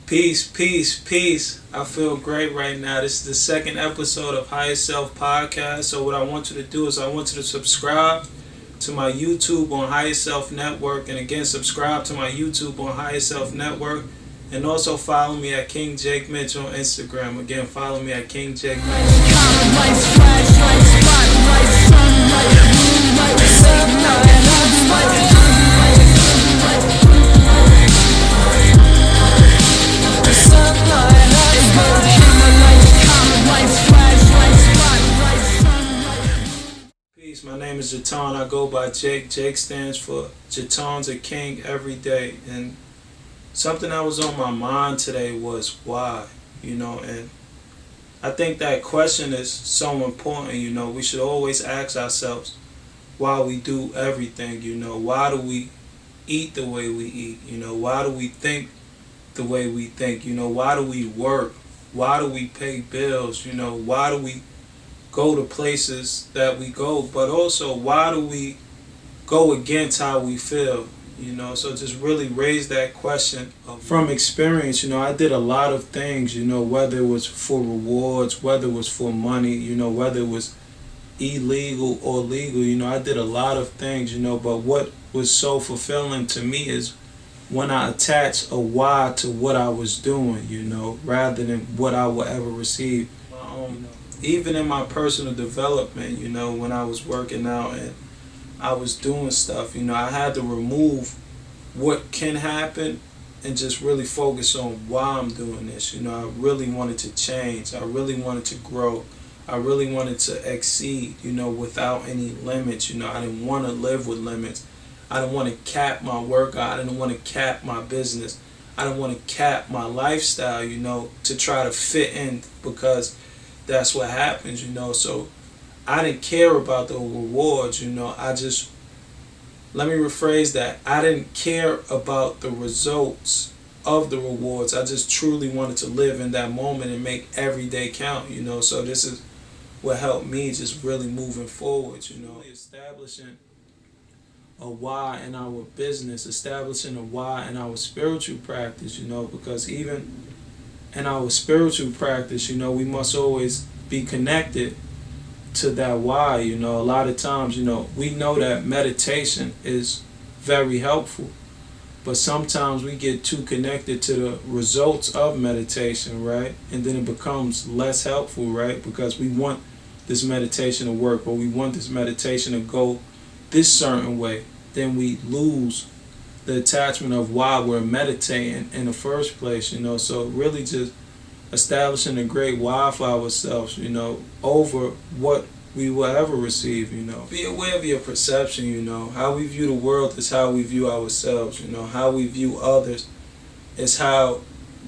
Peace, peace, peace. I feel great right now. This is the second episode of Higher Self Podcast. So what I want you to do is I want you to subscribe to my YouTube on Higher Self Network. And again, subscribe to my YouTube on Higher Self Network. And also follow me at King Jake Mitch on Instagram. Again, follow me at King Jake Mitch. Peace, my name is Jaton. I go by Jake. Jake stands for Jaton's a King every day. And something that was on my mind today was why, and I think that question is so important, we should always ask ourselves why we do everything, why do we eat the way we eat, why do we think the way we think, why do we work, why do we pay bills, why do we go to places that we go, but also why do we go against how we feel. So just really raise that question from experience. I did a lot of things, whether it was for rewards, whether it was for money, whether it was illegal or legal, I did a lot of things, but what was so fulfilling to me is when I attached a why to what I was doing, rather than what I would ever receive. Even in my personal development, when I was working out and I was doing stuff, I had to remove what can happen and just really focus on why I'm doing this. I really wanted to change. I really wanted to grow. I really wanted to exceed, without any limits. I didn't want to live with limits. I didn't want to cap my workout. I didn't want to cap my business. I didn't want to cap my lifestyle, to try to fit in because that's what happens, So I didn't care about the rewards, let me rephrase that. I didn't care about the results of the rewards. I just truly wanted to live in that moment and make every day count, So this is what helped me just really moving forward, Establishing a why in our business, establishing a why in our spiritual practice, because even in our spiritual practice, we must always be connected to that why. A lot of times, we know that meditation is very helpful, but sometimes we get too connected to the results of meditation, right? And then it becomes less helpful, right? Because we want this meditation to work, or we want this meditation to go this certain way. Then we lose the attachment of why we're meditating in the first place, So really just establishing a great why for ourselves, over what we will ever receive, Be aware of your perception, How we view the world is how we view ourselves, How we view others is how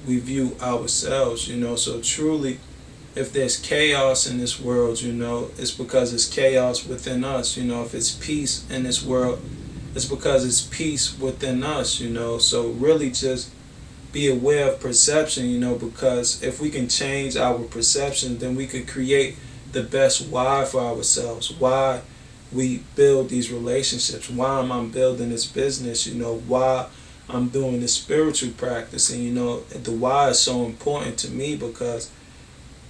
we view ourselves, So truly, if there's chaos in this world, it's because it's chaos within us, If it's peace in this world, it's because it's peace within us, So really just be aware of perception, because if we can change our perception, then we could create the best why for ourselves. Why we build these relationships. Why am I building this business? Why I'm doing this spiritual practice. And, the why is so important to me because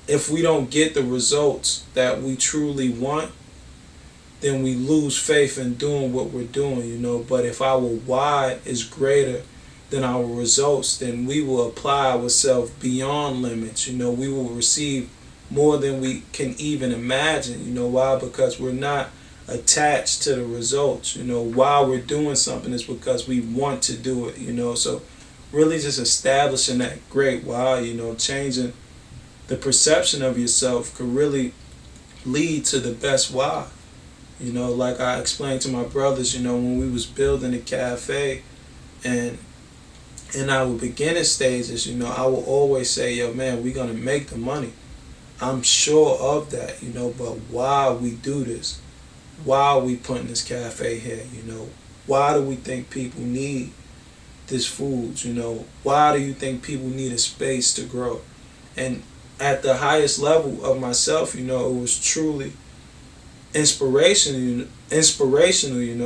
if we don't get the results that we truly want, then we lose faith in doing what we're doing, But if our why is greater than our results, then we will apply ourselves beyond limits. We will receive more than we can even imagine. Why? Because we're not attached to the results. Why we're doing something is because we want to do it. So really just establishing that great why, changing the perception of yourself could really lead to the best why. Like I explained to my brothers, when we was building the cafe and in our beginning stages, I will always say, yo, man, we're going to make the money. I'm sure of that, but why we do this? Why are we putting this cafe here, Why do we think people need this food, Why do you think people need a space to grow? And at the highest level of myself, it was truly inspirational,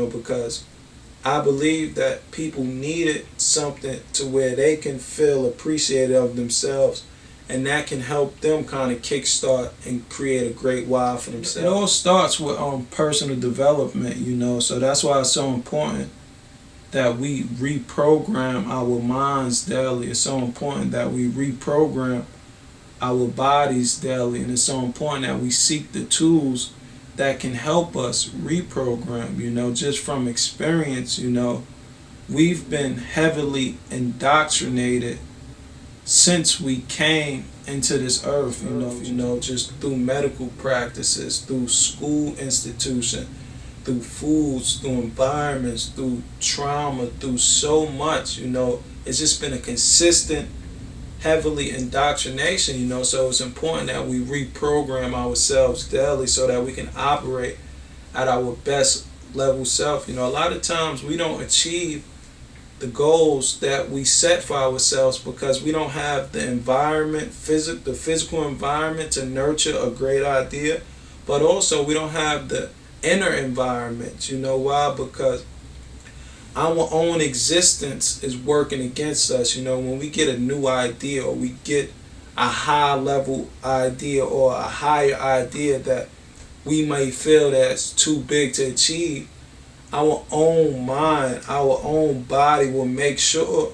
because I believe that people needed something to where they can feel appreciated of themselves, and that can help them kind of kickstart and create a great why for themselves. It all starts with personal development, so that's why it's so important that we reprogram our minds daily. It's so important that we reprogram our bodies daily, and it's so important that we seek the tools that can help us reprogram. Just from experience, we've been heavily indoctrinated since we came into this earth, just through medical practices, through school institution, through foods, through environments, through trauma, through so much, it's just been a consistent, heavily indoctrination, so it's important that we reprogram ourselves daily so that we can operate at our best level self. A lot of times we don't achieve the goals that we set for ourselves because we don't have the environment, the physical environment to nurture a great idea, but also we don't have the inner environment. Why? Because our own existence is working against us. When we get a new idea, or we get a high level idea or a higher idea that we may feel that's too big to achieve, our own mind, our own body will make sure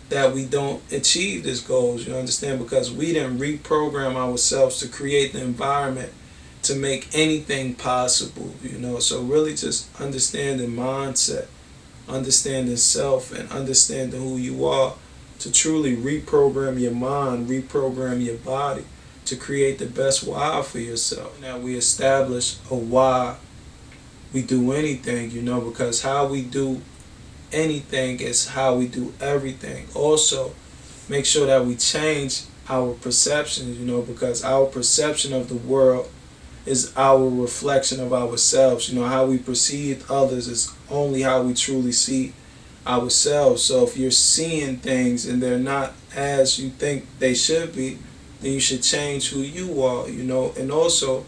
that we don't achieve these goals, you understand? Because we didn't reprogram ourselves to create the environment to make anything possible, So really just understanding mindset, understanding self, and understanding who you are to truly reprogram your mind, reprogram your body to create the best why for yourself. Now we establish a why we do anything, because how we do anything is how we do everything. Also, make sure that we change our perceptions, because our perception of the world is our reflection of ourselves. How we perceive others is only how we truly see ourselves. So if you're seeing things and they're not as you think they should be, then you should change who you are, and also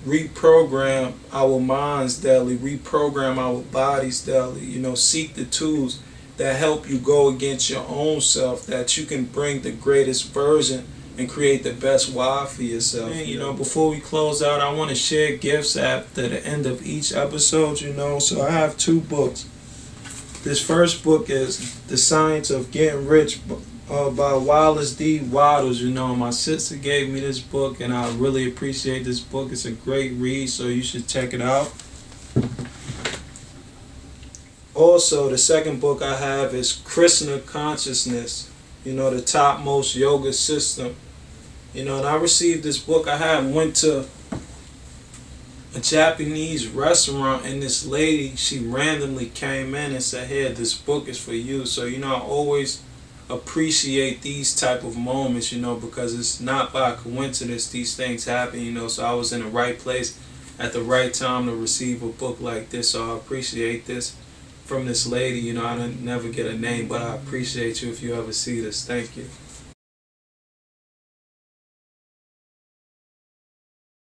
reprogram our minds daily, reprogram our bodies daily, seek the tools that help you go against your own self, that you can bring the greatest version and create the best why for yourself. And, before we close out, I want to share gifts at the end of each episode, So I have 2 books. This first book is The Science of Getting Rich by Wallace D. Wattles. My sister gave me this book, and I really appreciate this book. It's a great read, so you should check it out. Also, the second book I have is Krishna Consciousness, the topmost yoga system. And I received this book. Went to a Japanese restaurant, and this lady, she randomly came in and said, "Here, this book is for you." So, I always appreciate these type of moments, because it's not by coincidence these things happen, So I was in the right place at the right time to receive a book like this. So I appreciate this from this lady. I didn't never get a name, but I appreciate you if you ever see this. Thank you.